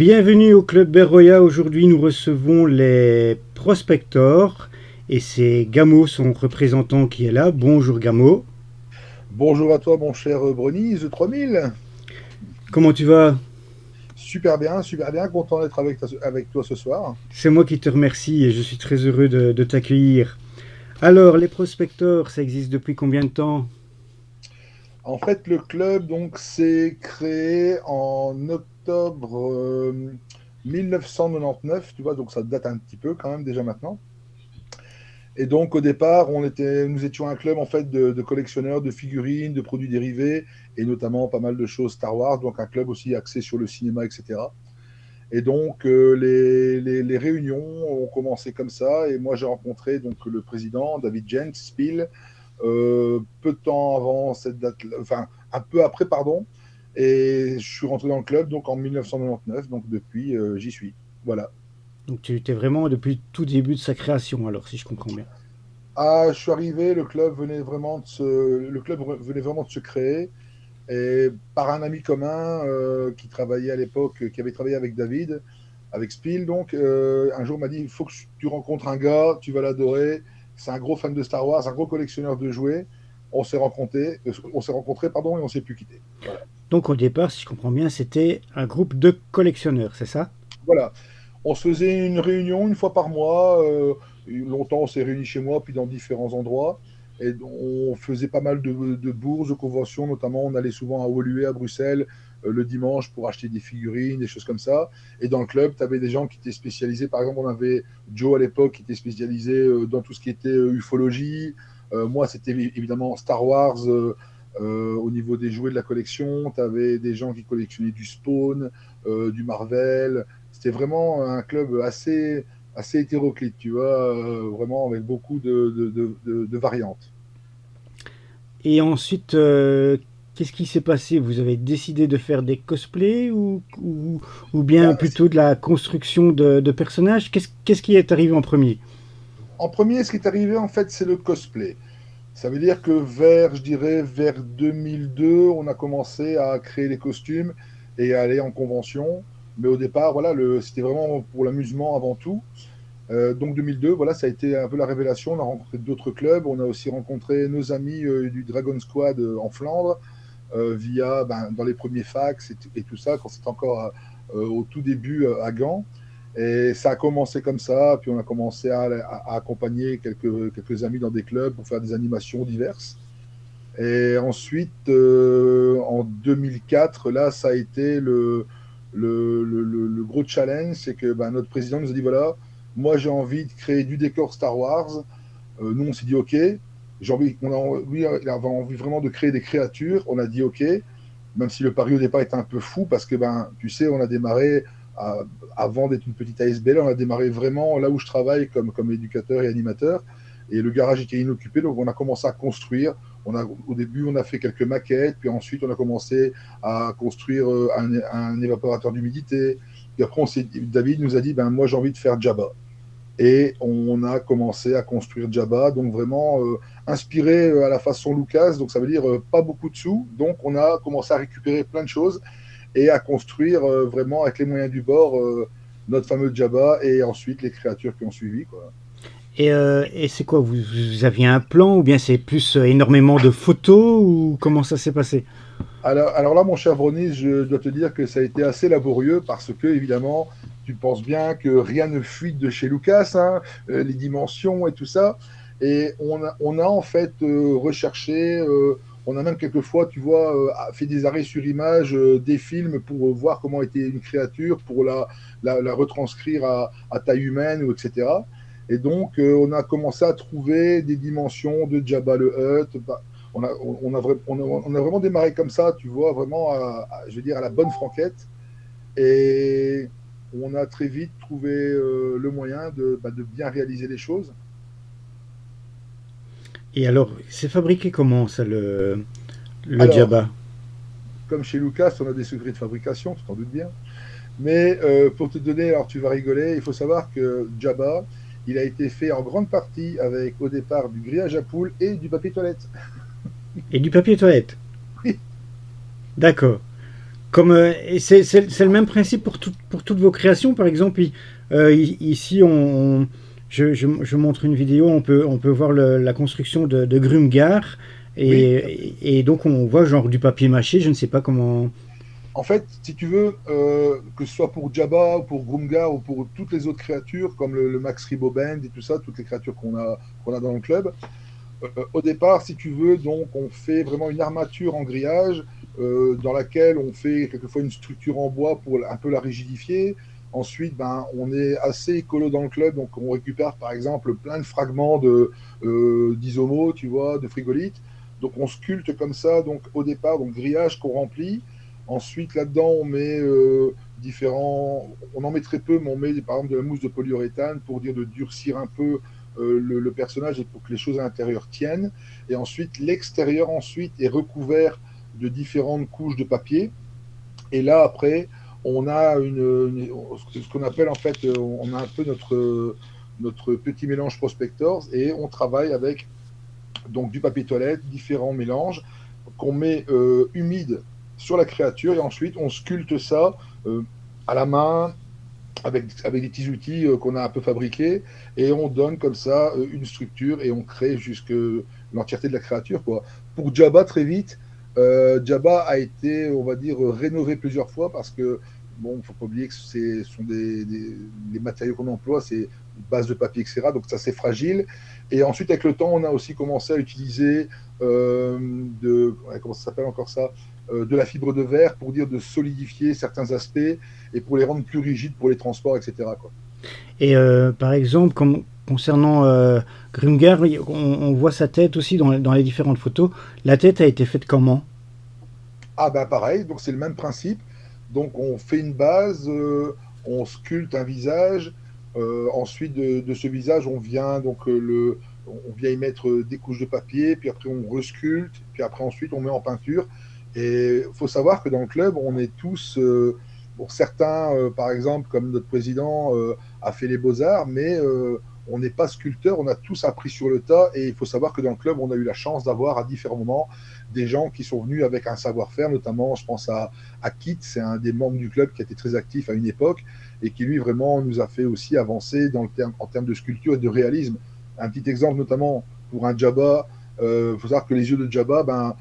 Bienvenue au Club Berroya. Aujourd'hui, nous recevons les prospectors et c'est Gamo, son représentant, qui est là. Bonjour Gamo. Bonjour à toi, mon cher Brony, The 3000. Comment tu vas? Super bien, content d'être avec toi ce soir. C'est moi qui te remercie et je suis très heureux de t'accueillir. Alors, les prospectors, ça existe depuis combien de temps? En fait, le club donc s'est créé en octobre 1999, tu vois, donc ça date un petit peu quand même déjà maintenant. Et donc au départ, nous étions un club en fait de collectionneurs de figurines, de produits dérivés et notamment pas mal de choses Star Wars, donc un club aussi axé sur le cinéma, etc. Et donc, les réunions ont commencé comme ça. Et moi, j'ai rencontré donc le président, David Jens Spiel, peu de temps avant cette date, enfin, un peu après, pardon. Et je suis rentré dans le club donc en 1999. Donc, depuis, j'y suis. Voilà. Donc, tu étais vraiment depuis tout début de sa création, alors, si je comprends bien. Ah, je suis arrivé, le club venait vraiment de se créer. Et par un ami commun qui travaillait à l'époque, qui avait travaillé avec David, avec Spiel, donc, un jour m'a dit, il faut que tu rencontres un gars, tu vas l'adorer. C'est un gros fan de Star Wars, un gros collectionneur de jouets. On s'est rencontrés, pardon, et on s'est plus quitté. Voilà. Donc, au départ, si je comprends bien, c'était un groupe de collectionneurs, c'est ça? Voilà. On se faisait une réunion une fois par mois. Longtemps, on s'est réunis chez moi, puis dans différents endroits. Et on faisait pas mal de bourses, de conventions, notamment on allait souvent à Woluwe, à Bruxelles, le dimanche pour acheter des figurines, des choses comme ça. Et dans le club, tu avais des gens qui étaient spécialisés. Par exemple, on avait Joe à l'époque qui était spécialisé dans tout ce qui était ufologie. Moi, c'était évidemment Star Wars au niveau des jouets de la collection. Tu avais des gens qui collectionnaient du Spawn, du Marvel. C'était vraiment un club assez hétéroclite, tu vois, vraiment avec beaucoup de variantes. Et ensuite, qu'est-ce qui s'est passé? Vous avez décidé de faire des cosplays ou bien Bah, plutôt de la construction de personnages? Qu'est-ce qui est arrivé en premier? en premier, ce qui est arrivé, en fait, c'est le cosplay. Ça veut dire que je dirais, vers 2002, on a commencé à créer les costumes et à aller en convention. Mais au départ, voilà, c'était vraiment pour l'amusement avant tout. Donc 2002, voilà, ça a été un peu la révélation. On a rencontré d'autres clubs. On a aussi rencontré nos amis du Dragon Squad en Flandre via dans les premiers fax et tout ça quand c'était encore au tout début à Gand. Et ça a commencé comme ça, puis on a commencé à accompagner quelques amis dans des clubs pour faire des animations diverses. Et ensuite, en 2004, là, ça a été le gros challenge, c'est que notre président nous a dit, voilà, moi j'ai envie de créer du décor Star Wars. Nous, on s'est dit, OK. Lui, il avait envie vraiment de créer des créatures. On a dit, OK. Même si le pari au départ était un peu fou, parce que, tu sais, on a démarré, à- avant d'être une petite ASBL, on a démarré vraiment là où je travaille comme éducateur et animateur. Et le garage était inoccupé, donc on a commencé à construire. Au début, on a fait quelques maquettes, puis ensuite, on a commencé à construire un évaporateur d'humidité. Puis après, David nous a dit, moi, j'ai envie de faire Jabba. Et on a commencé à construire Jabba, donc vraiment inspiré à la façon Lucas, donc ça veut dire pas beaucoup de sous. Donc on a commencé à récupérer plein de choses et à construire vraiment avec les moyens du bord notre fameux Jabba et ensuite les créatures qui ont suivi, quoi. Et c'est quoi, vous aviez un plan ou bien c'est plus énormément de photos ou comment ça s'est passé? Alors là, mon cher Bronis, je dois te dire que ça a été assez laborieux parce que, évidemment, tu penses bien que rien ne fuite de chez Lucas, hein, les dimensions et tout ça. Et on a en fait recherché, on a même quelquefois, tu vois, fait des arrêts sur image des films pour voir comment était une créature, pour la retranscrire à taille humaine, ou etc. Et donc, on a commencé à trouver des dimensions de Jabba le Hutt. On a vraiment démarré comme ça, tu vois, vraiment, je veux dire, à la bonne franquette. Et on a très vite trouvé le moyen de bien réaliser les choses. Et alors, c'est fabriqué comment ça, le Alors, Jabba? comme chez Lucas, on a des secrets de fabrication, tu t'en doutes bien. Mais pour te donner, alors tu vas rigoler, il faut savoir que Jabba, il a été fait en grande partie avec au départ du grillage à poules et du papier toilette. Et du papier toilette? D'accord. Comme, et c'est le même principe pour toutes vos créations, par exemple. Ici, je montre une vidéo, on peut voir la construction de Grumgar, Oui, et donc on voit genre du papier mâché, je ne sais pas comment. en fait, si tu veux, que ce soit pour Jabba, ou pour Grumgar, ou pour toutes les autres créatures, comme le Max Riboband et tout ça, toutes les créatures qu'on a dans le club, au départ, si tu veux, donc on fait vraiment une armature en grillage dans laquelle on fait quelquefois une structure en bois pour un peu la rigidifier. Ensuite, ben, on est assez écolo dans le club, donc on récupère par exemple plein de fragments d'isomo, tu vois, de frigolite. Donc on sculpte comme ça, donc au départ, donc grillage qu'on remplit. Ensuite, là-dedans, on met différents. On en met très peu, mais on met par exemple de la mousse de polyuréthane pour dire de durcir un peu le personnage et pour que les choses à l'intérieur tiennent. Et ensuite, l'extérieur ensuite est recouvert de différentes couches de papier. Et là, après, on a ce qu'on appelle en fait, on a un peu notre petit mélange prospectors et on travaille avec donc du papier toilette, différents mélanges qu'on met humide sur la créature et ensuite on sculpte ça à la main avec des petits outils qu'on a un peu fabriqués et on donne comme ça une structure et on crée jusque l'entièreté de la créature, quoi. Pour Jabba, très vite, Jabba a été, on va dire, rénové plusieurs fois parce que, bon, il ne faut pas oublier que ce sont les matériaux qu'on emploie, c'est une base de papier, etc. Donc, ça, c'est fragile. Et ensuite, avec le temps, on a aussi commencé à utiliser comment ça s'appelle encore ça, de la fibre de verre pour dire de solidifier certains aspects et pour les rendre plus rigides pour les transports, etc., quoi. Et par exemple, concernant Grumgar, on voit sa tête aussi dans les différentes photos. La tête a été faite comment? Ah ben pareil, donc c'est le même principe. Donc on fait une base, on sculpte un visage. Ensuite de ce visage, on vient y mettre des couches de papier, puis après on resculpte, puis après ensuite on met en peinture. Et il faut savoir que dans le club, on est tous, bon, certains, par exemple, comme notre président a fait les beaux-arts, mais on n'est pas sculpteur, on a tous appris sur le tas. Et il faut savoir que dans le club, on a eu la chance d'avoir à différents moments des gens qui sont venus avec un savoir-faire, notamment, je pense à Kit, c'est un des membres du club qui a été très actif à une époque et qui, lui, vraiment nous a fait aussi avancer en termes de sculpture et de réalisme. Un petit exemple, notamment pour un Jabba, il faut savoir que les yeux de Jabba, ben,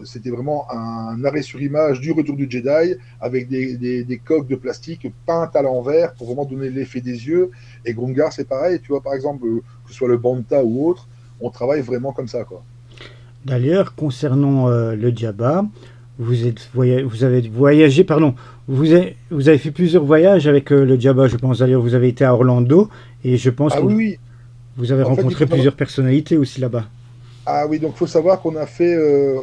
c'était vraiment un arrêt sur image du Retour du Jedi avec des coques de plastique peintes à l'envers pour vraiment donner l'effet des yeux. Et Grungar, c'est pareil, tu vois, par exemple, que ce soit le Banta ou autre, on travaille vraiment comme ça, quoi. D'ailleurs, concernant le Djabba, vous avez voyagé, pardon, vous avez fait plusieurs voyages avec le Djabba, je pense. D'ailleurs, vous avez été à Orlando et je pense Ah que oui, oui. vous avez En fait, il rencontré faut savoir. plusieurs personnalités aussi là-bas. Ah oui, donc il faut savoir qu'on a fait,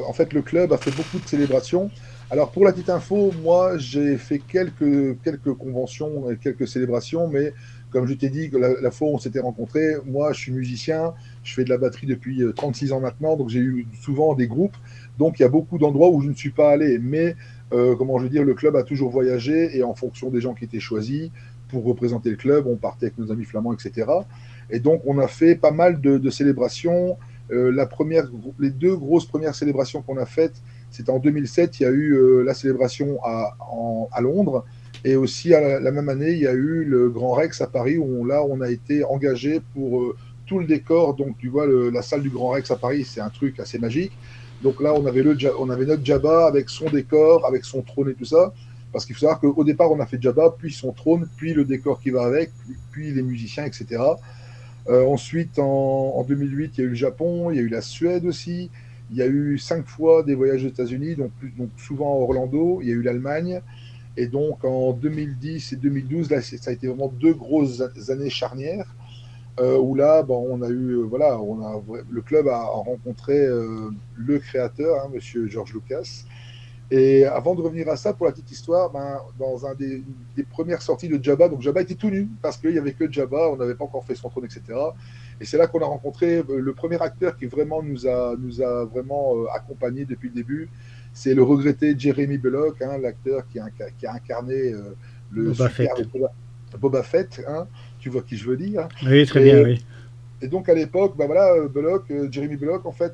en fait, le club a fait beaucoup de célébrations. Alors pour la petite info, moi j'ai fait quelques conventions et quelques célébrations, mais comme je t'ai dit, la fois où on s'était rencontrés, moi je suis musicien, je fais de la batterie depuis 36 ans maintenant, donc j'ai eu souvent des groupes, donc il y a beaucoup d'endroits où je ne suis pas allé, mais comment je veux dire, le club a toujours voyagé et en fonction des gens qui étaient choisis pour représenter le club, on partait avec nos amis flamands, etc. Et donc on a fait pas mal de célébrations. Les deux grosses premières célébrations qu'on a faites, c'était en 2007, il y a eu la célébration à Londres, et aussi la même année, il y a eu le Grand Rex à Paris, où là, on a été engagé pour tout le décor. Donc, tu vois, la salle du Grand Rex à Paris, c'est un truc assez magique. Donc là, on avait notre Jabba avec son décor, avec son trône et tout ça. Parce qu'il faut savoir qu'au départ, on a fait Jabba, puis son trône, puis le décor qui va avec, puis les musiciens, etc. Ensuite, en 2008, il y a eu le Japon, il y a eu la Suède aussi. Il y a eu 5 fois des voyages aux États-Unis, donc souvent à Orlando. Il y a eu l'Allemagne. Et donc en 2010 et 2012, là, ça a été vraiment deux grosses années charnières où là, bon, on a eu, voilà, le club a rencontré le créateur, hein, Monsieur George Lucas. Et avant de revenir à ça, pour la petite histoire, ben, dans des premières sorties de Jabba, donc Jabba était tout nu parce qu'il n'y avait que Jabba, on n'avait pas encore fait son trône, etc. Et c'est là qu'on a rencontré le premier acteur qui vraiment nous a vraiment accompagnés depuis le début. C'est le regretté Jeremy Bulloch, hein, l'acteur qui a incarné le Boba super Fett. Boba Fett, hein, tu vois qui je veux dire. Oui, très bien, Et oui. Et donc à l'époque, bah voilà, Jeremy Bullock en fait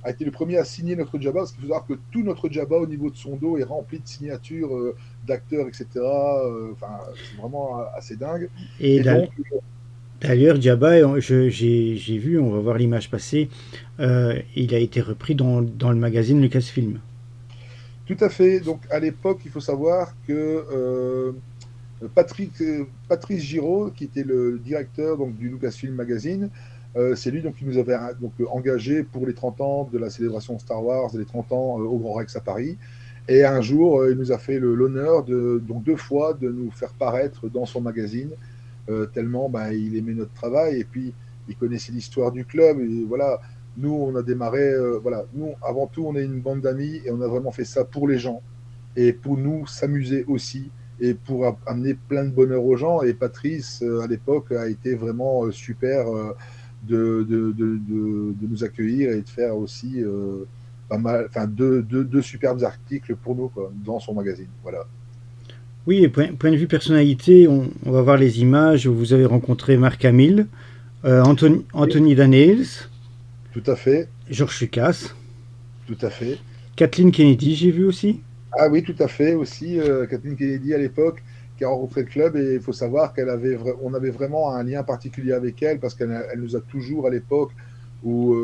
a été le premier à signer notre Jabba, parce qu'il faut savoir que tout notre Jabba au niveau de son dos est rempli de signatures d'acteurs, etc. Enfin, c'est vraiment assez dingue. Et Et donc, d'ailleurs, Jabba, j'ai vu, on va voir l'image passer, il a été repris dans le magazine Lucasfilm. tout à fait. Donc à l'époque, il faut savoir que Patrice Giraud, qui était le directeur donc, du Lucasfilm Magazine, c'est lui donc, qui nous avait donc, engagé pour les 30 ans de la célébration Star Wars et les 30 ans au Grand Rex à Paris. Et un jour, il nous a fait l'honneur donc 2 fois de nous faire paraître dans son magazine, tellement ben, il aimait notre travail et puis il connaissait l'histoire du club. Et voilà, nous, on a démarré, voilà, nous, avant tout, on est une bande d'amis et on a vraiment fait ça pour les gens et pour nous s'amuser aussi et pour amener plein de bonheur aux gens. Et Patrice, à l'époque, a été vraiment super de nous accueillir et de faire aussi pas mal, enfin deux superbes articles pour nous quoi, dans son magazine. Voilà. Oui, et point de vue personnalité, on va voir les images. Vous avez rencontré Mark Hamill, Oui, Anthony Daniels, tout à fait, George Lucas, tout à fait. Kathleen Kennedy, j'ai vu aussi. Ah oui, tout à fait aussi. Kathleen Kennedy à l'époque qui a rencontré le club et il faut savoir on avait vraiment un lien particulier avec elle parce qu'elle nous a toujours à l'époque où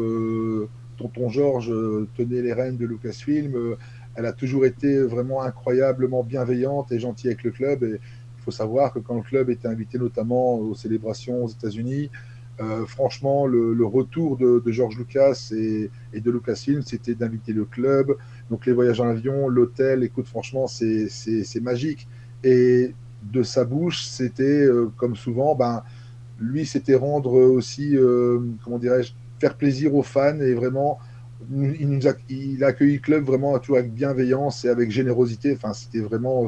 tonton Georges tenait les rênes de Lucasfilm, elle a toujours été vraiment incroyablement bienveillante et gentille avec le club. Et il faut savoir que quand le club était invité notamment aux célébrations aux États-Unis, franchement, le retour de George Lucas et de Lucasfilm, c'était d'inviter le club, donc les voyages en avion, l'hôtel, écoute, franchement, c'est magique. Et de sa bouche, c'était, comme souvent, ben, lui, c'était rendre aussi, comment dirais-je, faire plaisir aux fans et vraiment, il a accueilli le club vraiment toujours avec bienveillance et avec générosité. Enfin, c'était vraiment,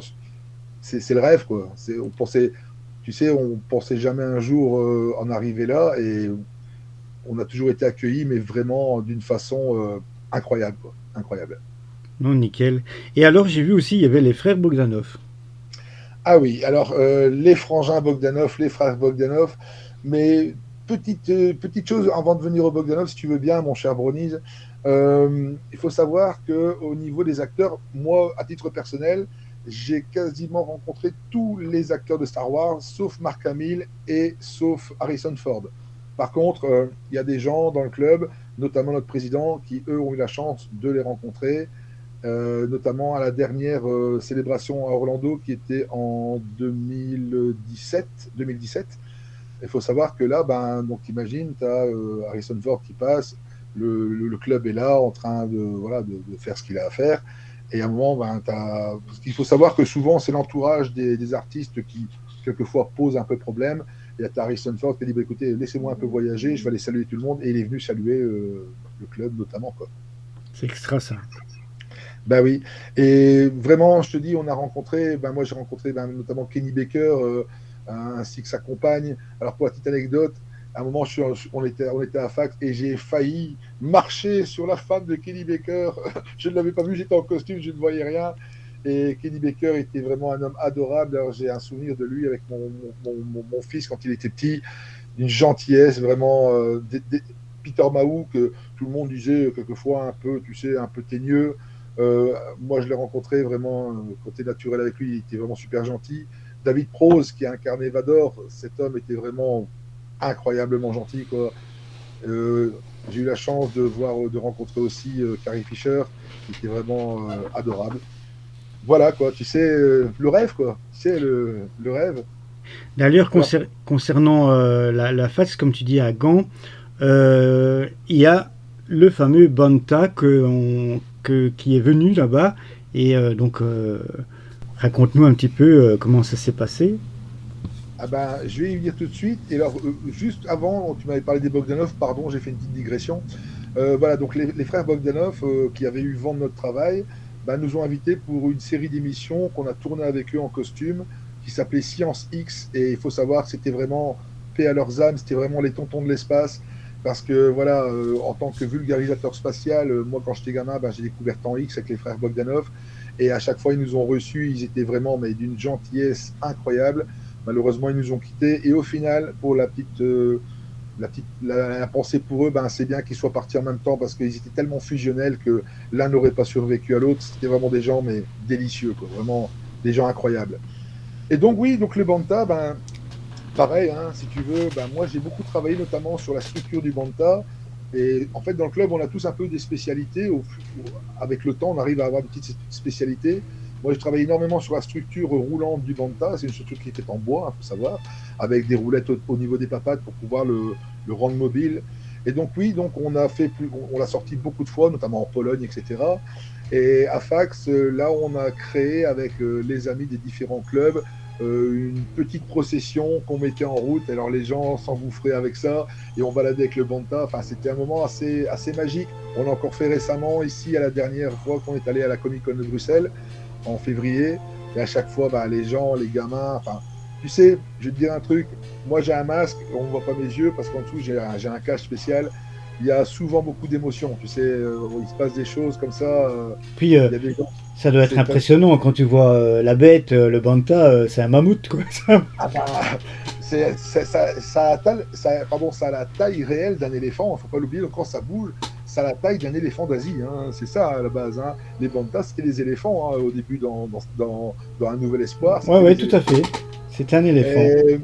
c'est le rêve, quoi. On pensait, tu sais, on pensait jamais un jour en arriver là et on a toujours été accueillis, mais vraiment d'une façon incroyable, quoi. Incroyable. Non, nickel. Et alors, j'ai vu aussi, il y avait les frères Bogdanov. Ah oui, alors les frangins Bogdanov, les frères Bogdanov, mais petite chose avant de venir au Bogdanov, si tu veux bien, mon cher Bronies, il faut savoir que au niveau des acteurs, moi, à titre personnel, j'ai quasiment rencontré tous les acteurs de Star Wars, sauf Mark Hamill et sauf Harrison Ford. Par contre, il y a des gens dans le club, notamment notre président, qui eux ont eu la chance de les rencontrer notamment à la dernière célébration à Orlando qui était en 2017. Il faut savoir que là, ben, donc imagine, tu as Harrison Ford qui passe, le club est là en train voilà, de faire ce qu'il a à faire. Et à un moment, ben, il faut savoir que souvent, c'est l'entourage des artistes qui, quelquefois, pose un peu problème. Et tu as Harrison Ford qui a dit bah, écoutez, laissez-moi un peu voyager, je vais aller saluer tout le monde. Et il est venu saluer le club, notamment. Quoi. C'est extra ça. Ben oui. Et vraiment, je te dis, on a rencontré, ben moi j'ai rencontré ben, notamment Kenny Baker ainsi que sa compagne. Alors pour la petite anecdote, à un moment, on était à fac et j'ai failli marcher sur la femme de Kenny Baker. Je ne l'avais pas vu, j'étais en costume, je ne voyais rien. Et Kenny Baker était vraiment un homme adorable. Alors j'ai un souvenir de lui avec mon fils quand il était petit, une gentillesse vraiment. Peter Mahou, que tout le monde disait quelquefois un peu, tu sais, un peu teigneux. Moi, je l'ai rencontré vraiment côté naturel avec lui, il était vraiment super gentil. David Prose, qui a incarné Vador, cet homme était vraiment incroyablement gentil. Quoi. J'ai eu la chance de rencontrer aussi Carrie Fisher, qui était vraiment adorable. Voilà, quoi, tu sais, le rêve, quoi. Tu sais, le rêve. D'ailleurs, Alors, concernant la face, comme tu dis, à Gand, il y a le fameux Banta qui est venu là-bas. Et donc, raconte-nous un petit peu comment ça s'est passé. ah ben, je vais y venir tout de suite. Et alors, juste avant, tu m'avais parlé des Bogdanov, pardon, j'ai fait une petite digression. Voilà, donc les frères Bogdanov, qui avaient eu vent de notre travail, ben, nous ont invités pour une série d'émissions qu'on a tourné avec eux en costume, qui s'appelait Science X. Et il faut savoir que c'était vraiment paix à leurs âmes, c'était vraiment les tontons de l'espace. Parce que voilà, en tant que vulgarisateur spatial, moi quand j'étais gamin, ben, j'ai découvert Temps X avec les frères Bogdanov. Et à chaque fois, ils nous ont reçus, ils étaient vraiment mais d'une gentillesse incroyable. Malheureusement, ils nous ont quittés. Et au final, pour la petite la pensée pour eux, ben, c'est bien qu'ils soient partis en même temps parce qu'ils étaient tellement fusionnels que l'un n'aurait pas survécu à l'autre. C'était vraiment des gens, mais délicieux, quoi. Vraiment des gens incroyables. Et donc, oui, donc le Banta, ben, pareil, hein, si tu veux, ben, moi j'ai beaucoup travaillé notamment sur la structure du Banta. Et en fait, dans le club, on a tous un peu des spécialités. Avec le temps, on arrive à avoir des petites spécialités. Moi, je travaille énormément sur la structure roulante du Banta. C'est une structure qui est faite en bois, il faut savoir, avec des roulettes au niveau des papates pour pouvoir le rendre mobile. Et donc, oui, donc on l'a sorti beaucoup de fois, notamment en Pologne, etc. Et à Fax, là, on a créé avec les amis des différents clubs une petite procession qu'on mettait en route. Alors les gens s'engouffraient avec ça et on baladait avec le Banta. Enfin, c'était un moment assez magique. On l'a encore fait récemment ici à la dernière fois qu'on est allé à la Comic Con de Bruxelles en février. Et à chaque fois, bah, les gens, les gamins, enfin, tu sais, je vais te dire un truc. Moi, j'ai un masque, on ne voit pas mes yeux parce qu'en dessous, j'ai un cache spécial. Il y a souvent beaucoup d'émotions. Tu sais, il se passe des choses comme ça. Puis, Il y a des gens. ça doit être impressionnant quand tu vois la bête, le Banta, c'est un mammouth, quoi. Ah bah, ça a la taille réelle d'un éléphant, il ne faut pas l'oublier, donc quand ça bouge, ça a la taille d'un éléphant d'Asie, hein. C'est ça à la base, hein. Les bantas, c'était des éléphants, hein, au début dans Un Nouvel Espoir. Ouais, C'était ouais, des tout à éléphants. fait. C'est un éléphant. Et,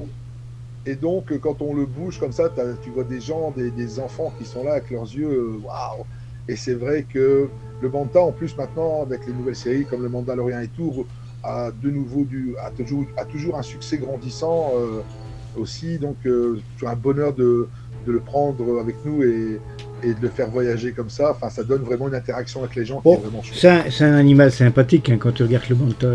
et donc, quand on le bouge comme ça, tu vois des gens, des enfants qui sont là avec leurs yeux, waouh! Et c'est vrai que le Banta, en plus, maintenant, avec les nouvelles séries comme Le Mandalorian et tout, a toujours un succès grandissant aussi. Donc, c'est un bonheur de le prendre avec nous et de le faire voyager comme ça. Enfin, ça donne vraiment une interaction avec les gens qui est Bon, vraiment chouette. c'est un animal sympathique hein, quand tu regardes le Banta.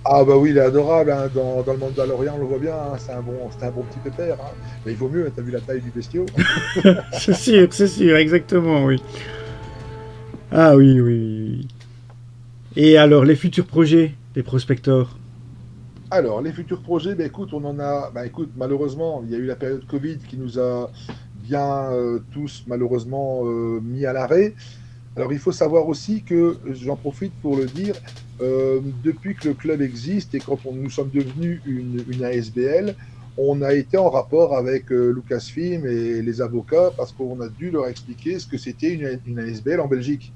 Ah bah oui, il est adorable, hein. Dans le Mandalorian, on le voit bien, hein. C'est un bon petit pépère, hein. Mais il vaut mieux, hein. T'as vu la taille du bestiau? C'est sûr, exactement, oui. Ah oui, oui, oui, oui. Et alors, les futurs projets des prospectors? Alors, les futurs projets, bah, écoute, écoute, malheureusement, il y a eu la période Covid qui nous a bien tous, malheureusement, mis à l'arrêt. Alors, il faut savoir aussi que, j'en profite pour le dire, depuis que le club existe et quand nous sommes devenus une ASBL, on a été en rapport avec Lucasfilm et les avocats parce qu'on a dû leur expliquer ce que c'était une ASBL en Belgique.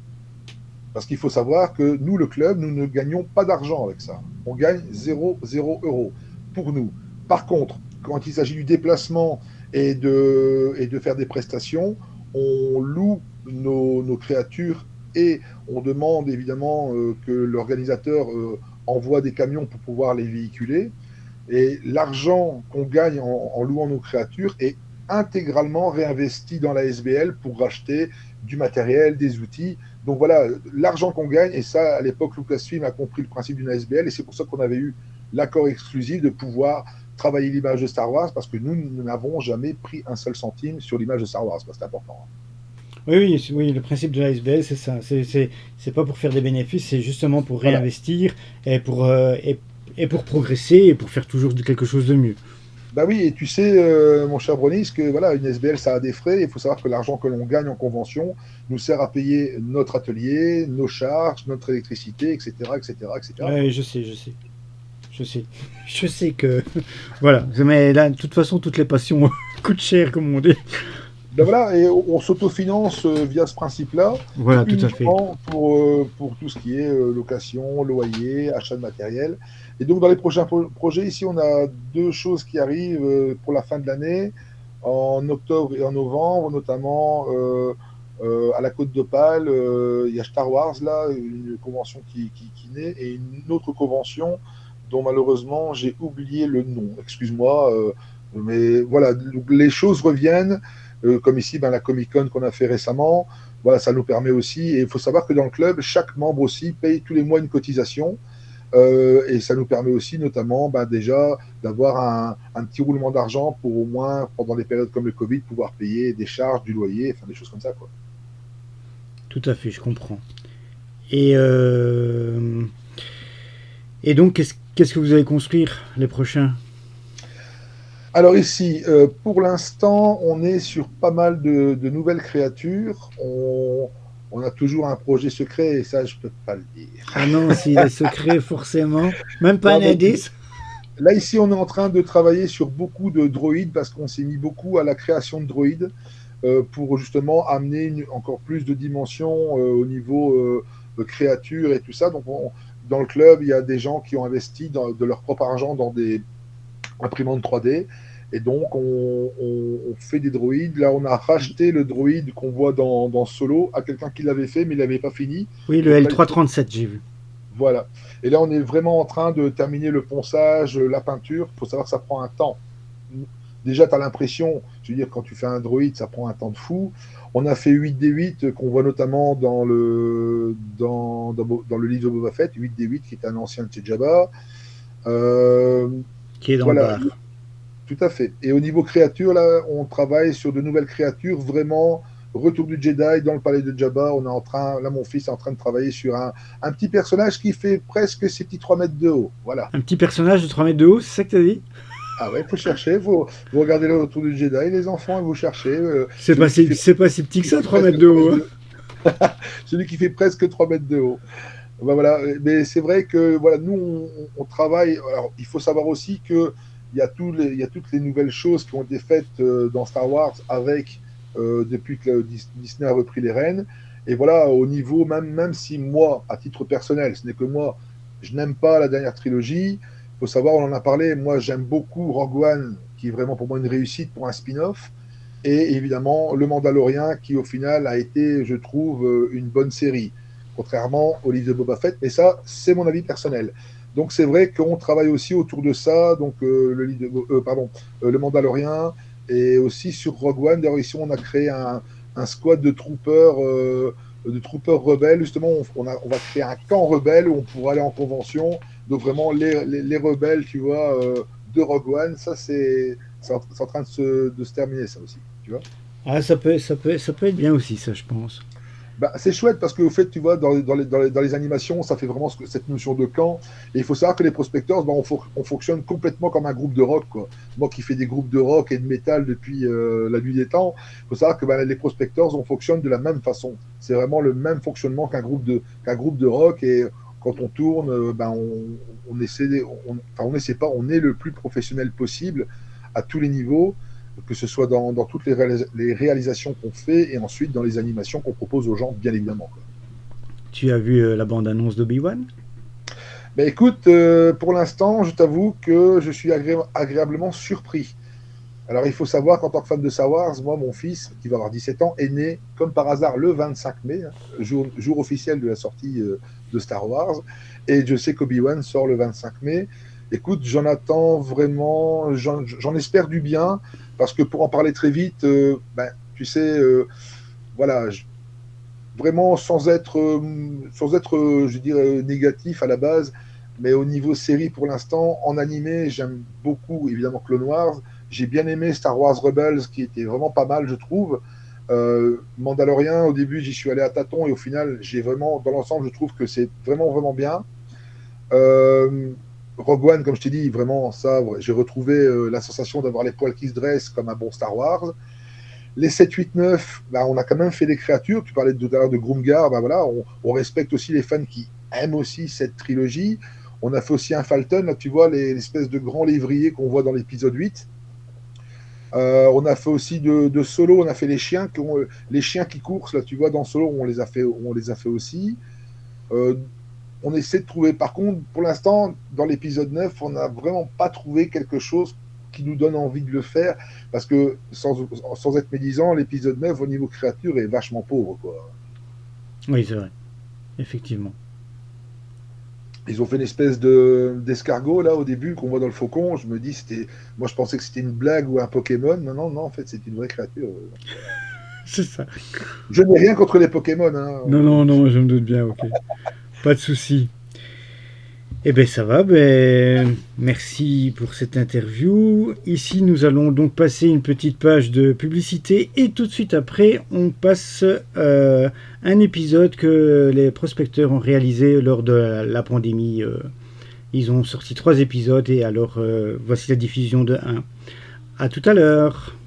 Parce qu'il faut savoir que nous, le club, nous ne gagnons pas d'argent avec ça. On gagne 0 euros pour nous. Par contre, quand il s'agit du déplacement et de faire des prestations, on loue nos créatures et on demande évidemment que l'organisateur envoie des camions pour pouvoir les véhiculer. Et l'argent qu'on gagne en louant nos créatures est intégralement réinvesti dans la SBL pour racheter du matériel, des outils. Donc voilà, l'argent qu'on gagne, et ça, à l'époque, Lucasfilm a compris le principe d'une ASBL, et c'est pour ça qu'on avait eu l'accord exclusif de pouvoir travailler l'image de Star Wars, parce que nous n'avons jamais pris un seul centime sur l'image de Star Wars, c'est important. Oui, oui, oui, le principe de l'ASBL, c'est ça. C'est pas pour faire des bénéfices, c'est justement pour Voilà. réinvestir et pour progresser et pour faire toujours quelque chose de mieux. Bah oui, et tu sais, mon cher Bronis, que voilà, une SBL, ça a des frais. Il faut savoir que l'argent que l'on gagne en convention nous sert à payer notre atelier, nos charges, notre électricité, etc., etc., etc. Ouais, je sais, je sais. Je sais. Je sais que. Voilà. Mais là, de toute façon, toutes les passions coûtent cher, comme on dit. Ben voilà, et on s'autofinance via ce principe-là, et Voilà, tout à fait. uniquement pour tout ce qui est location, loyer, achat de matériel. Et donc, dans les prochains projets, ici, on a deux choses qui arrivent pour la fin de l'année, en octobre et en novembre, notamment à la Côte d'Opale, il y a Star Wars, là, une convention qui naît, et une autre convention dont malheureusement j'ai oublié le nom. Excuse-moi, mais voilà, les choses reviennent comme ici ben, la Comic Con qu'on a fait récemment. Voilà, ça nous permet aussi, et il faut savoir que dans le club, chaque membre aussi paye tous les mois une cotisation, et ça nous permet aussi notamment ben, déjà d'avoir un petit roulement d'argent pour au moins, pendant les périodes comme le Covid, pouvoir payer des charges, du loyer, enfin des choses comme ça, quoi. Tout à fait, je comprends. Et, euh, et donc, qu'est-ce que vous allez construire les prochains? Alors ici, pour l'instant, on est sur pas mal de nouvelles créatures. On a toujours un projet secret et ça, je peux pas le dire. Ah non, s'il est secret, forcément. Même pas Non, un mais indice. Là, ici, on est en train de travailler sur beaucoup de droïdes parce qu'on s'est mis beaucoup à la création de droïdes pour justement amener encore plus de dimensions au niveau créature et tout ça. Donc, dans le club, il y a des gens qui ont investi de leur propre argent dans des imprimantes 3D. Et donc, on fait des droïdes. Là, on a racheté le droïde qu'on voit dans Solo à quelqu'un qui l'avait fait, mais il n'avait pas fini. Oui, le Donc là, il faut... L337, j'ai vu. Voilà. Et là, on est vraiment en train de terminer le ponçage, la peinture. Il faut savoir que ça prend un temps. Déjà, tu as l'impression, je veux dire, quand tu fais un droïde, ça prend un temps de fou. On a fait 8D8, qu'on voit notamment dans le livre de Boba Fett, 8D8, qui est un ancien de chez Jabba. Qui est dans le Voilà, bar. tout à fait. Et au niveau créature, là, on travaille sur de nouvelles créatures, vraiment. Retour du Jedi dans le palais de Jabba. On est en train, là, mon fils est en train de travailler sur un petit personnage qui fait presque ses petits 3 mètres de haut. Voilà. Un petit personnage de 3 mètres de haut, c'est ça que t'as dit? Ah ouais, il faut chercher, vous regardez le Retour du Jedi, les enfants, et vous cherchez. C'est pas, c'est pas si petit que ça, 3 mètres de haut. Hein. Celui qui fait presque 3 mètres de haut. Ben voilà. Mais c'est vrai que voilà, nous, on travaille. Alors, il faut savoir aussi que il y a toutes les nouvelles choses qui ont été faites dans Star Wars avec depuis que Disney a repris les rênes. Et voilà, au niveau, même si moi, à titre personnel, ce n'est que moi, je n'aime pas la dernière trilogie. Il faut savoir, on en a parlé, moi j'aime beaucoup Rogue One, qui est vraiment pour moi une réussite pour un spin-off. Et évidemment, Le Mandalorian, qui au final a été, je trouve, une bonne série, contrairement au livre de Boba Fett. Mais ça, c'est mon avis personnel. Donc c'est vrai qu'on travaille aussi autour de ça, donc le Mandalorian, et aussi sur Rogue One. D'ailleurs, ici, on a créé un squad de troopers rebelles. Justement, on va créer un camp rebelle où on pourra aller en convention. Donc vraiment, les rebelles, tu vois, de Rogue One, ça, c'est en train de se terminer, ça aussi, tu vois. Ah, ça peut être bien aussi, ça, je pense. Bah, c'est chouette parce qu'au fait, tu vois, dans les animations, ça fait vraiment cette notion de camp. Et il faut savoir que les prospectors, bah, on fonctionne complètement comme un groupe de rock, quoi. Moi qui fais des groupes de rock et de métal depuis la nuit des temps, il faut savoir que bah, les prospectors, on fonctionne de la même façon. C'est vraiment le même fonctionnement qu'un groupe de rock. Et quand on tourne, bah, on essaie, enfin, on essaie pas, on est le plus professionnel possible à tous les niveaux, que ce soit dans toutes les réalisations qu'on fait et ensuite dans les animations qu'on propose aux gens, bien évidemment. Quoi. Tu as vu la bande-annonce d'Obi-Wan? Ben écoute, pour l'instant, je t'avoue que je suis agréablement surpris. Alors, il faut savoir qu'en tant que fan de Star Wars, moi, mon fils, qui va avoir 17 ans, est né, comme par hasard, le 25 mai, hein, jour officiel de la sortie de Star Wars. Et je sais qu'Obi-Wan sort le 25 mai. Écoute, j'en attends vraiment, j'en espère du bien, parce que pour en parler très vite, ben, tu sais, voilà, vraiment sans être, je dirais, négatif à la base, mais au niveau série pour l'instant, en animé, j'aime beaucoup évidemment Clone Wars. J'ai bien aimé Star Wars Rebels, qui était vraiment pas mal, je trouve. Mandalorian, au début, j'y suis allé à tâtons et au final, j'ai vraiment, dans l'ensemble, je trouve que c'est vraiment, vraiment bien. Euh, Rogue One, comme je t'ai dit, vraiment, ça, j'ai retrouvé la sensation d'avoir les poils qui se dressent comme un bon Star Wars. Les 7, 8, 9, bah, on a quand même fait des créatures. Tu parlais tout à l'heure de Groomgar, bah, voilà, on respecte aussi les fans qui aiment aussi cette trilogie. On a fait aussi un Falcon, là, tu vois, l'espèce de grand lévrier qu'on voit dans l'épisode 8. On a fait aussi de Solo, on a fait les chiens qui courent, là, tu vois, dans Solo, on les a fait aussi. Euh, on essaie de trouver, par contre, pour l'instant, dans l'épisode 9, on n'a vraiment pas trouvé quelque chose qui nous donne envie de le faire, parce que, sans être médisant, l'épisode 9, au niveau créature, est vachement pauvre, quoi. Oui, c'est vrai. Effectivement. Ils ont fait une espèce d'escargot, là, au début, qu'on voit dans le faucon. Je me dis, moi, je pensais que c'était une blague ou un Pokémon. Non, non, non, en fait, c'est une vraie créature. C'est ça. Je n'ai rien contre les Pokémon, hein. Non, non, non, je me doute bien, ok. Pas de souci. Eh bien, ça va. Ben, merci pour cette interview. Ici, nous allons donc passer une petite page de publicité et tout de suite après, on passe un épisode que les prospecteurs ont réalisé lors de la pandémie. Ils ont sorti 3 épisodes et alors voici la diffusion de 1. À tout à l'heure.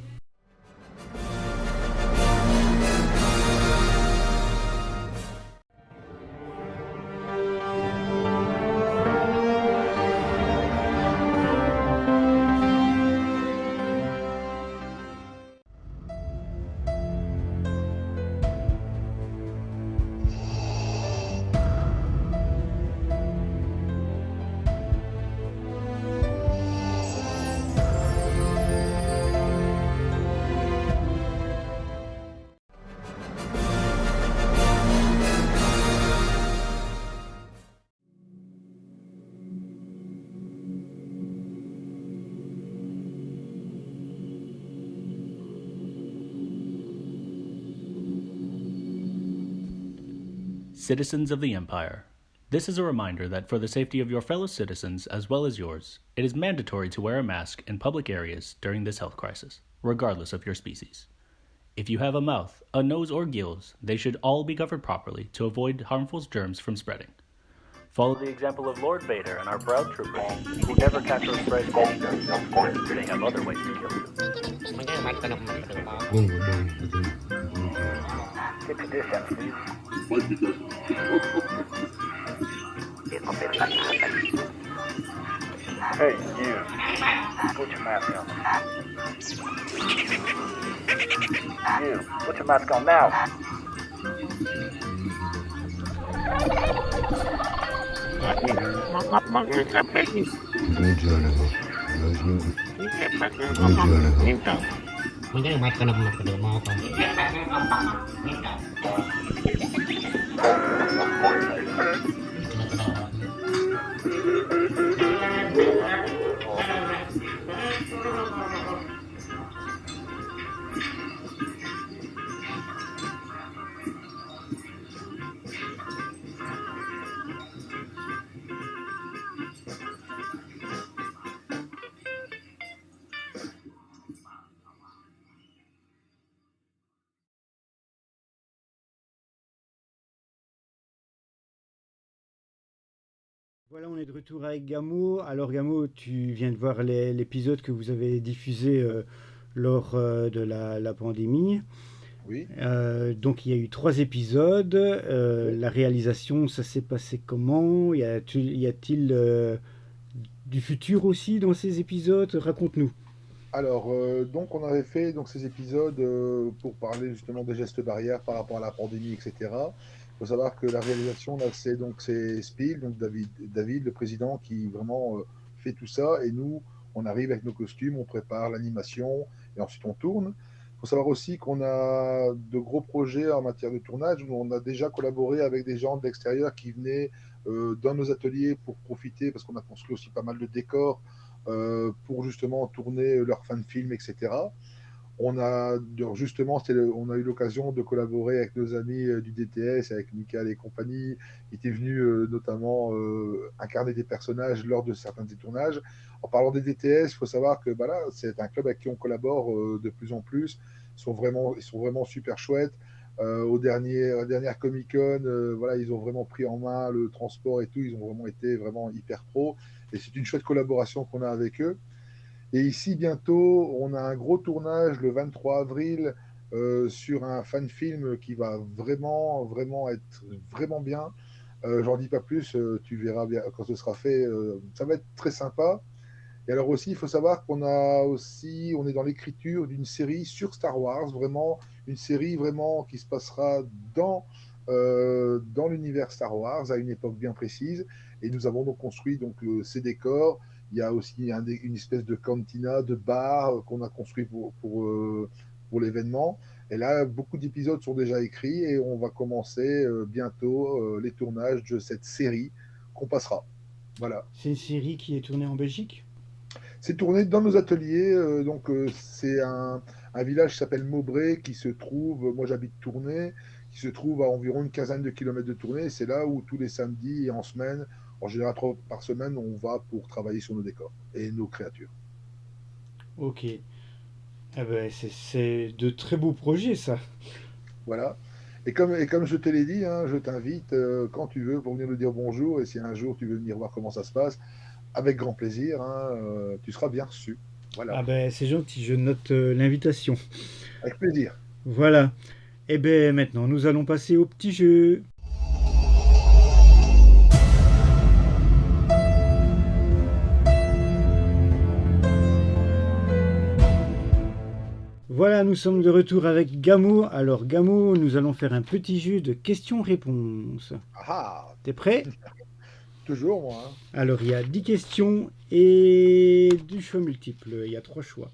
Citizens of the Empire. This is a reminder that for the safety of your fellow citizens as well as yours, it is mandatory to wear a mask in public areas during this health crisis, regardless of your species. If you have a mouth, a nose, or gills, they should all be covered properly to avoid harmful germs from spreading. Follow the example of Lord Vader and our proud troopers, who never catch or spread any germs. They have other ways to kill you. Get to this end, please. Hey, you. Put your mask on. You, put your mask on now. Voilà, on est de retour avec Gamo. Alors Gamo, tu viens de voir l'épisode que vous avez diffusé lors de la pandémie. Oui. Donc il y a eu 3 épisodes. Oui. La réalisation, ça s'est passé comment? Y a-t-il du futur aussi dans ces épisodes? Raconte-nous. Alors, donc on avait fait donc, ces épisodes pour parler justement des gestes barrières par rapport à la pandémie, etc. Il faut savoir que la réalisation, là, c'est Spiel, donc David, le président, qui vraiment fait tout ça. Et nous, on arrive avec nos costumes, on prépare l'animation et ensuite on tourne. Il faut savoir aussi qu'on a de gros projets en matière de tournage. Où on a déjà collaboré avec des gens de l'extérieur qui venaient dans nos ateliers pour profiter, parce qu'on a construit aussi pas mal de décors pour justement tourner leurs fan films, etc. On a justement, on a eu l'occasion de collaborer avec nos amis du DTS, avec Michael et compagnie. Ils étaient venus notamment incarner des personnages lors de certains des tournages. En parlant des DTS, il faut savoir que bah là, c'est un club avec qui on collabore de plus en plus. Ils sont vraiment super chouettes. À la dernière Comic-Con, voilà, ils ont vraiment pris en main le transport et tout. Ils ont vraiment été vraiment hyper pro. Et c'est une chouette collaboration qu'on a avec eux. Et ici, bientôt, on a un gros tournage le 23 avril sur un fan film qui va vraiment être vraiment bien. J'en dis pas plus, tu verras bien quand ce sera fait. Ça va être très sympa. Et alors aussi, il faut savoir on est dans l'écriture d'une série sur Star Wars, vraiment une série vraiment qui se passera dans l'univers Star Wars à une époque bien précise. Et nous avons donc construit donc ces décors. Il y a aussi une espèce de cantina, de bar qu'on a construit pour l'événement. Et là, beaucoup d'épisodes sont déjà écrits et on va commencer bientôt les tournages de cette série qu'on passera. Voilà. C'est une série qui est tournée en Belgique? C'est tourné dans nos ateliers. C'est un village qui s'appelle Maubré qui se trouve, moi j'habite Tournai, qui se trouve à environ une quinzaine de kilomètres de Tournai. C'est là où tous les samedis et en semaine, en général 3 par semaine, on va pour travailler sur nos décors et nos créatures. Ok. Eh ben, c'est de très beaux projets, ça. Voilà. Et comme je te l'ai dit, hein, je t'invite quand tu veux pour venir nous dire bonjour. Et si un jour tu veux venir voir comment ça se passe, avec grand plaisir, hein, tu seras bien reçu. Voilà. Ah ben, c'est gentil, je note l'invitation. Avec plaisir. Voilà. Et ben maintenant, nous allons passer au petit jeu. Voilà, nous sommes de retour avec Gamo. Alors Gamo, nous allons faire un petit jeu de questions-réponses. Ah, T'es prêt? toujours moi. Hein. Alors il y a 10 questions et du choix multiple. Il y a 3 choix.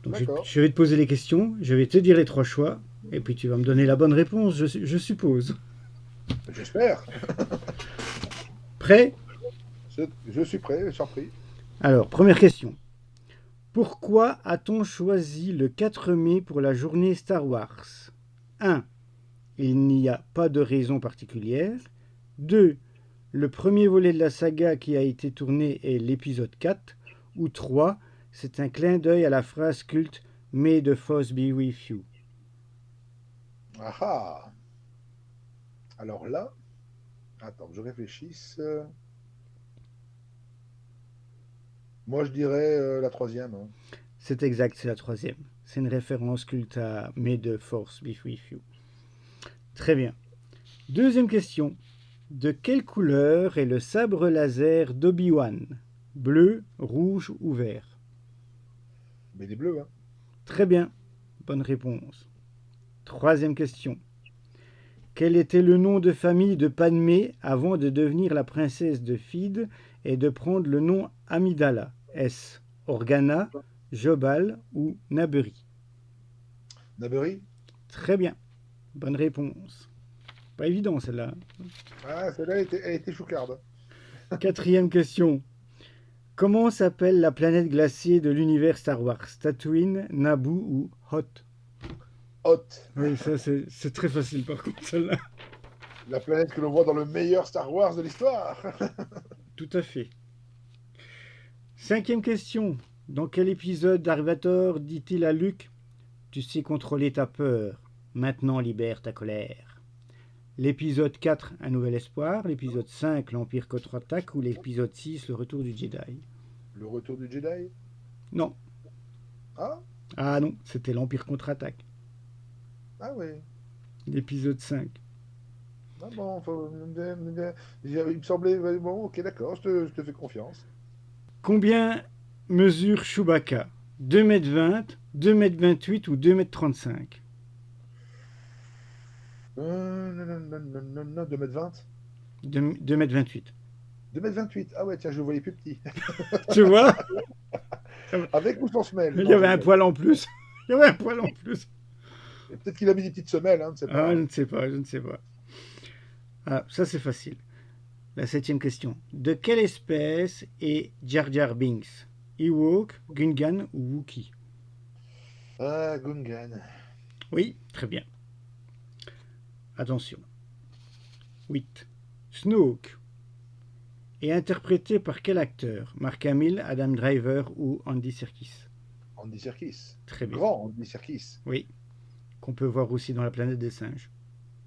Donc D'accord. je vais te poser les questions, je vais te dire les 3 choix, et puis tu vas me donner la bonne réponse, je suppose. J'espère. Prêt? Je suis prêt, surpris. Alors, première question. Pourquoi a-t-on choisi le 4 mai pour la journée Star Wars? 1. il n'y a pas de raison particulière. 2. Le premier volet de la saga qui a été tourné est l'épisode 4. Ou 3. C'est un clin d'œil à la phrase culte May the Force be with you. Ah ah. Alors là, attends, que je réfléchisse. Moi, je dirais la troisième. Hein. C'est exact, c'est la troisième. C'est une référence culte à May the Force be with you. Très bien. Deuxième question. De quelle couleur est le sabre laser d'Obi-Wan? Bleu, rouge ou vert? Mais il est bleu, hein. Très bien. Bonne réponse. Troisième question. Quel était le nom de famille de Padmé avant de devenir la princesse de Fide et de prendre le nom Amidala? Est-ce Organa, Jobal ou Naberi? Nabery? Très bien. Bonne réponse. Pas évident celle-là. Ah, celle-là, elle était choucarde. Quatrième question. Comment s'appelle la planète glacée de l'univers Star Wars? Tatooine, Naboo ou Hoth? Hoth. Oui, ça c'est très facile par contre celle-là. La planète que l'on voit dans le meilleur Star Wars de l'histoire. Tout à fait. Cinquième question. Dans quel épisode Darvator dit-il à Luke: Tu sais contrôler ta peur, maintenant libère ta colère? L'épisode 4, Un nouvel espoir, l'épisode 5, l'Empire contre-attaque ou l'épisode 6, le retour du Jedi? Le retour du Jedi? Non. Ah? Ah non, c'était l'Empire contre-attaque. Ah oui. L'épisode 5. Ah bon, il me semblait... Bon, ok, d'accord, je te fais confiance. Combien mesure Chewbacca? 2,20 m, 2,28 m ou 2,35 m? Non, 2m20. 2,28 m. 2m28. Ah ouais, tiens, je le voyais plus petit. Tu vois? Avec ou sans semelle? Il y avait un poil en plus. Il y avait un poil en plus. Peut-être qu'il a mis des petites semelles, hein, pas. Ah, je ne sais pas, je ne sais pas. Ah, ça c'est facile. La septième question. De quelle espèce est Jar Jar Binks? Ewok, Gungan ou Wookie? Ah, Gungan. Oui, très bien. Attention. 8. Snoke est interprété par quel acteur? Mark Hamill, Adam Driver ou Andy Serkis? Andy Serkis. Très bien. Grand Andy Serkis. Oui, qu'on peut voir aussi dans La planète des singes.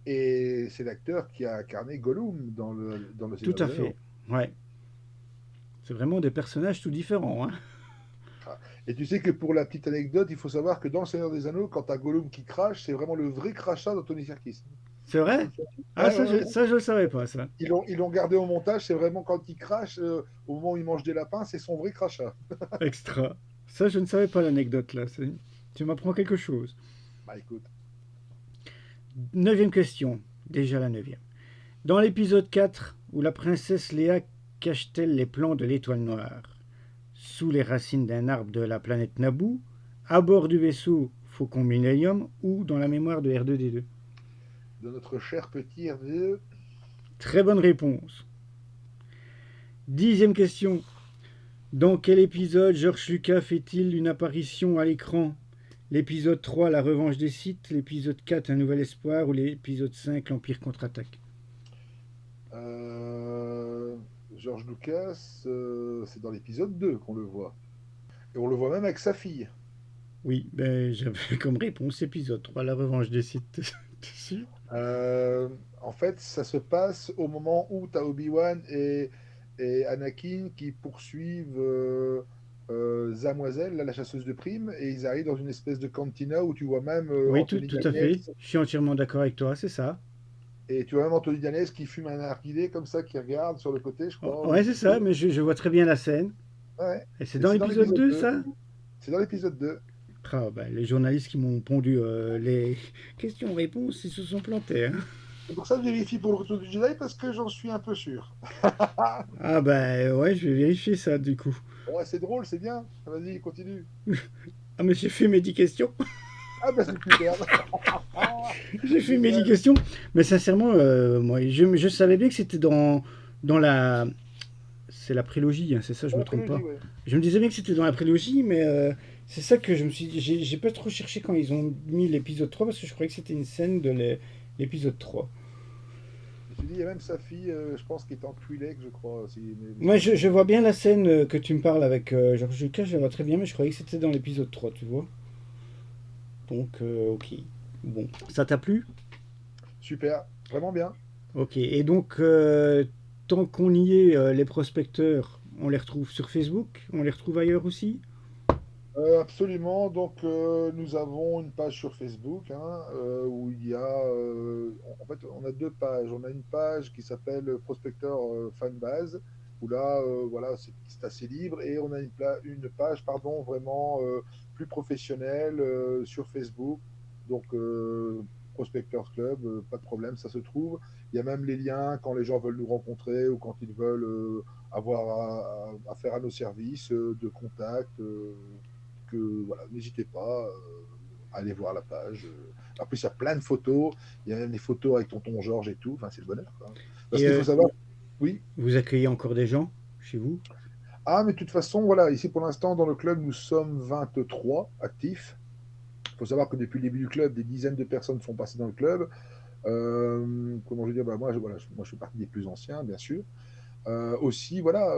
Et c'est l'acteur qui a incarné Gollum dans le Tout à fait, ouais. C'est vraiment des personnages tout différents. Hein. Et tu sais que pour la petite anecdote, il faut savoir que dans Le Seigneur des Anneaux, quand t'as Gollum qui crache, c'est vraiment le vrai crachat d'Anthony Serkis. C'est vrai? Ah, ça, ouais. ça, je le savais pas, ça. Ils l'ont gardé au montage, c'est vraiment quand il crache, au moment où il mange des lapins, c'est son vrai crachat. Extra. Ça, je ne savais pas l'anecdote, là. Tu m'apprends quelque chose. Bah écoute. 9e question. Déjà la 9e. Dans l'épisode 4, où la princesse Léa cache-t-elle les plans de l'étoile noire? Sous les racines d'un arbre de la planète Naboo, à bord du vaisseau Faucon Millennium ou dans la mémoire de R2-D2? De notre cher petit R2. Très bonne réponse. 10e question. Dans quel épisode George Lucas fait-il une apparition à l'écran? L'épisode 3, La revanche des Sith, l'épisode 4, Un nouvel espoir ou l'épisode 5, l'Empire contre-attaque? George Lucas, c'est dans l'épisode 2 qu'on le voit. Et on le voit même avec sa fille. Oui, ben, j'avais comme réponse épisode 3, La revanche des Sith. En fait, ça se passe au moment où tu as Obi-Wan et Anakin qui poursuivent Zamoiselle, la chasseuse de primes, et ils arrivent dans une espèce de cantina où tu vois même Oui, Anthony tout à Daniels, fait. Je suis entièrement d'accord avec toi, c'est ça. et tu vois même Anthony Daniels qui fume un narguilé comme ça, qui regarde sur le côté, je crois. Ouais, c'est ça, mais je vois très bien la scène. Ouais. Et c'est dans l'épisode 2, ça? C'est dans l'épisode 2. Ah, ben, les journalistes qui m'ont pondu les questions-réponses, ils se sont plantés. Hein. C'est pour ça que je vérifie pour le retour du Jedi, parce que j'en suis un peu sûr. Ah ben ouais, je vais vérifier ça du coup. Ouais, c'est drôle, c'est bien. Vas-y, continue. Ah mais j'ai fait mes 10 questions. Ah bah c'est super. J'ai fait mes 10 questions. Mais sincèrement, moi, je savais bien que c'était dans la... C'est la prélogie, hein, c'est ça, je me trompe pas. Ouais. Je me disais bien que c'était dans la prélogie, mais c'est ça que je me suis dit. J'ai pas trop cherché quand ils ont mis l'épisode 3, parce que je croyais que c'était une scène de l'épisode 3. Je te dis, il y a même sa fille, je pense, qui est en Twi'lek, je crois. Moi, je vois bien la scène que tu me parles avec George Lucas, je la vois très bien, mais je croyais que c'était dans l'épisode 3, tu vois. Donc, ok. Bon, ça t'a plu? Super, vraiment bien. Ok. Et donc, tant qu'on y est, les prospecteurs, on les retrouve sur Facebook? On les retrouve ailleurs aussi? Absolument. Donc, nous avons une page sur Facebook hein, où il y a, en fait, on a deux pages. On a une page qui s'appelle Prospecteur Fanbase, où là, voilà, c'est assez libre. Et on a une page, pardon, vraiment plus professionnelle sur Facebook. Donc, Prospecteurs Club, pas de problème, ça se trouve. Il y a même les liens quand les gens veulent nous rencontrer ou quand ils veulent avoir à faire à nos services de contact. Que voilà, n'hésitez pas à aller voir la page. En plus, il y a plein de photos. Il y a même des photos avec tonton Georges et tout. Enfin, c'est le bonheur, quoi. Parce Et qu'il faut savoir, oui. vous accueillez encore des gens chez vous? Ah, mais de toute façon, voilà, ici pour l'instant, dans le club, nous sommes 23 actifs. Il faut savoir que depuis le début du club, des dizaines de personnes sont passées dans le club. Comment je veux dire bah, moi, je fais partie des plus anciens, bien sûr. Aussi, voilà,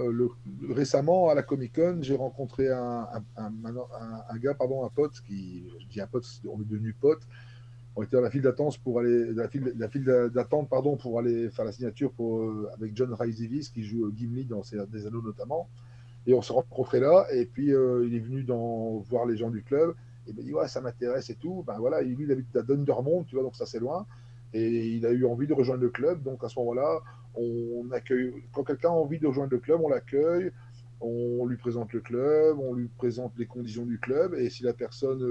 récemment à la Comic Con, j'ai rencontré un gars, pardon, un pote, je dis un pote, on est devenu pote. On était dans la file d'attente pour aller, la file d'attente, pardon, pour aller faire la signature avec John Rhys-Davies qui joue Gimli dans des Anneaux notamment. Et on s'est rencontrés là. Et puis il est venu voir les gens du club. Et il m'a dit ouais, ça m'intéresse et tout. Ben voilà, lui il habite à Dundermont, tu vois, donc ça c'est loin. Et il a eu envie de rejoindre le club. Donc à ce moment-là, on accueille. Quand quelqu'un a envie de rejoindre le club, on l'accueille. On lui présente le club, on lui présente les conditions du club. Et si la personne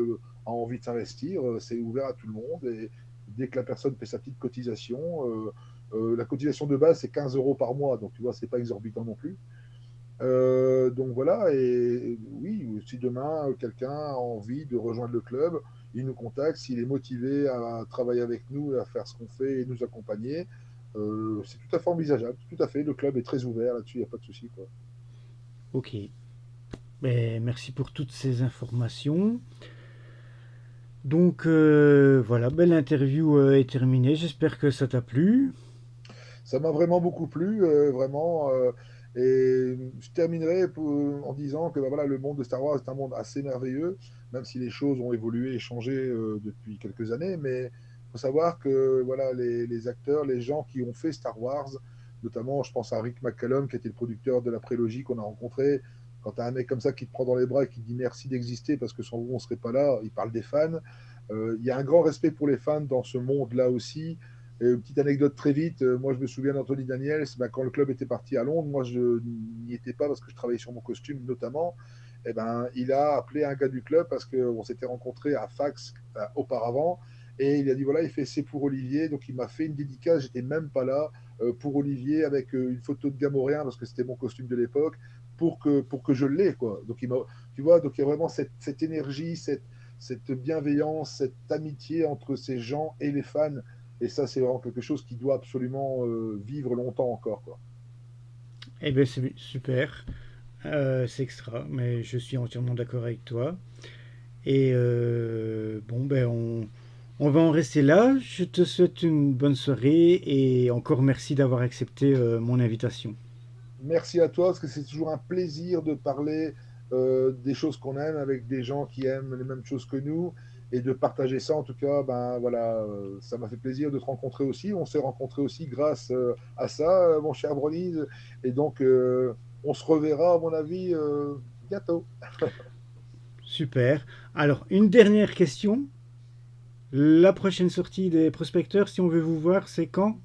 a envie de s'investir, c'est ouvert à tout le monde. Et dès que la personne fait sa petite cotisation, la cotisation de base c'est 15 euros par mois. Donc tu vois, c'est pas exorbitant non plus. Donc voilà, et oui, si demain quelqu'un a envie de rejoindre le club, il nous contacte, s'il est motivé à travailler avec nous, à faire ce qu'on fait et nous accompagner, c'est tout à fait envisageable, tout à fait, le club est très ouvert là-dessus, il n'y a pas de souci, quoi. Ok. Ben, merci pour toutes ces informations. Donc voilà, ben, l'interview est terminée. J'espère que ça t'a plu. Ça m'a vraiment beaucoup plu, vraiment. Et je terminerai en disant que bah, voilà, le monde de Star Wars est un monde assez merveilleux, même si les choses ont évolué et changé depuis quelques années. Mais il faut savoir que voilà, les acteurs, les gens qui ont fait Star Wars, notamment je pense à Rick McCallum, qui était le producteur de la prélogie qu'on a rencontré. Quand tu as un mec comme ça qui te prend dans les bras et qui te dit merci d'exister parce que sans vous on ne serait pas là, il parle des fans. Il y a un grand respect pour les fans dans ce monde-là aussi. Et une petite anecdote très vite, moi je me souviens d'Anthony Daniels, ben, quand le club était parti à Londres, moi je n'y étais pas parce que je travaillais sur mon costume notamment, et ben, il a appelé un gars du club parce qu'on s'était rencontrés à Fax auparavant, et il a dit voilà, il fait c'est pour Olivier, donc il m'a fait une dédicace, j'étais même pas là, pour Olivier avec une photo de Gamoréen parce que c'était mon costume de l'époque, pour que je l'ai, quoi. Donc tu vois, donc il y a vraiment cette énergie, cette bienveillance, cette amitié entre ces gens et les fans. Et ça, c'est vraiment quelque chose qui doit absolument vivre longtemps encore, quoi. Eh bien, c'est super. C'est extra, mais je suis entièrement d'accord avec toi. Et bon, ben, on va en rester là. Je te souhaite une bonne soirée et encore merci d'avoir accepté mon invitation. Merci à toi, parce que c'est toujours un plaisir de parler des choses qu'on aime avec des gens qui aiment les mêmes choses que nous et de partager ça. En tout cas, ben voilà, ça m'a fait plaisir de te rencontrer aussi. On s'est rencontrés aussi grâce à ça, mon cher Brony. Et donc, on se reverra, à mon avis, bientôt. Super. Alors, une dernière question. La prochaine sortie des prospecteurs, si on veut vous voir, c'est quand?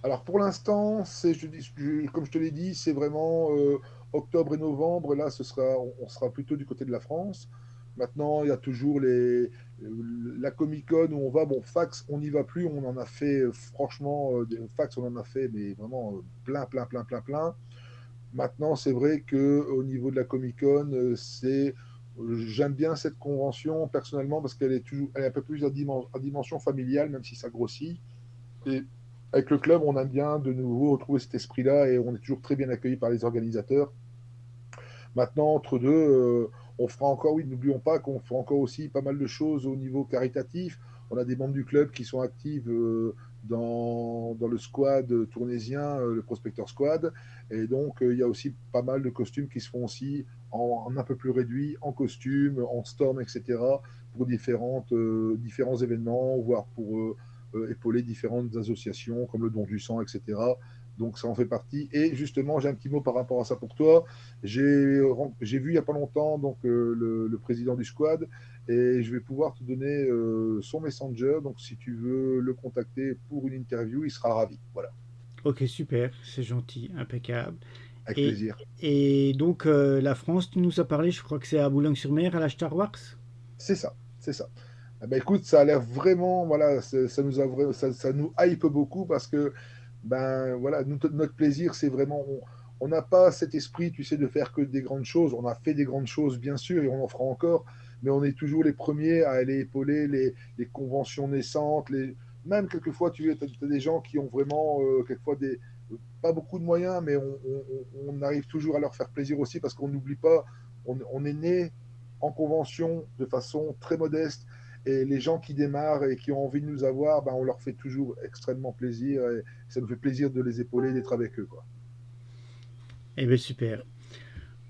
Alors pour l'instant, comme je te l'ai dit, c'est vraiment octobre et novembre. Là, on sera plutôt du côté de la France. Maintenant, il y a toujours la Comic Con où on va. Bon, Fax, on n'y va plus. On en a fait, franchement, Fax, on en a fait, mais vraiment plein, plein, plein, plein, plein. Maintenant, c'est vrai que au niveau de la Comic Con, j'aime bien cette convention personnellement parce elle est un peu plus à dimension familiale, même si ça grossit. Et avec le club, on aime bien de nouveau retrouver cet esprit-là et on est toujours très bien accueilli par les organisateurs. Maintenant, entre deux, on fera encore, oui, n'oublions pas qu'on fera encore aussi pas mal de choses au niveau caritatif. On a des membres du club qui sont actifs dans le squad tournésien, le Prospector Squad. Et donc, il y a aussi pas mal de costumes qui se font aussi en un peu plus réduit, en costume, en storm, etc., pour différents événements, voire pour épauler différentes associations comme le Don du Sang, etc. Donc ça en fait partie. Et justement, j'ai un petit mot par rapport à ça pour toi. J'ai vu il n'y a pas longtemps donc, le président du squad et je vais pouvoir te donner son messenger. Donc si tu veux le contacter pour une interview, il sera ravi. Voilà, Ok, super, c'est gentil, impeccable. avec Et, plaisir. et donc, la France, tu nous as parlé, je crois que c'est à Boulogne-sur-Mer, à la Star Wars. C'est ça, c'est ça. Eh ben, écoute, ça a l'air vraiment, voilà, ça nous hype beaucoup parce que, ben voilà, notre plaisir, c'est vraiment, on n'a pas cet esprit, tu sais, de faire que des grandes choses. On a fait des grandes choses, bien sûr, et on en fera encore, mais on est toujours les premiers à aller épauler les conventions naissantes, même quelquefois, tu as des gens qui ont vraiment, quelquefois, pas beaucoup de moyens, mais on arrive toujours à leur faire plaisir aussi parce qu'on n'oublie pas, on est né en convention de façon très modeste et les gens qui démarrent et qui ont envie de nous avoir, ben, on leur fait toujours extrêmement plaisir et ça nous fait plaisir de les épauler, d'être avec eux, quoi. Eh bien, super.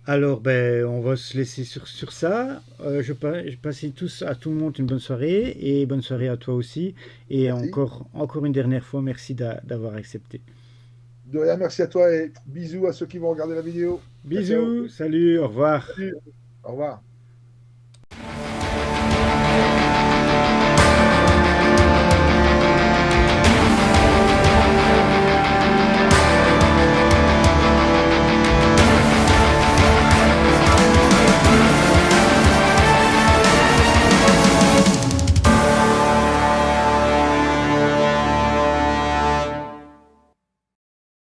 Alors, ben, on va se laisser sur ça. Je passe tous à tout le monde une bonne soirée et bonne soirée à toi aussi. Et Merci. encore une dernière fois, merci d'avoir accepté. De rien, merci à toi et bisous à ceux qui vont regarder la vidéo. Ciao, ciao. Bisous, salut, au revoir. Salut. Au revoir.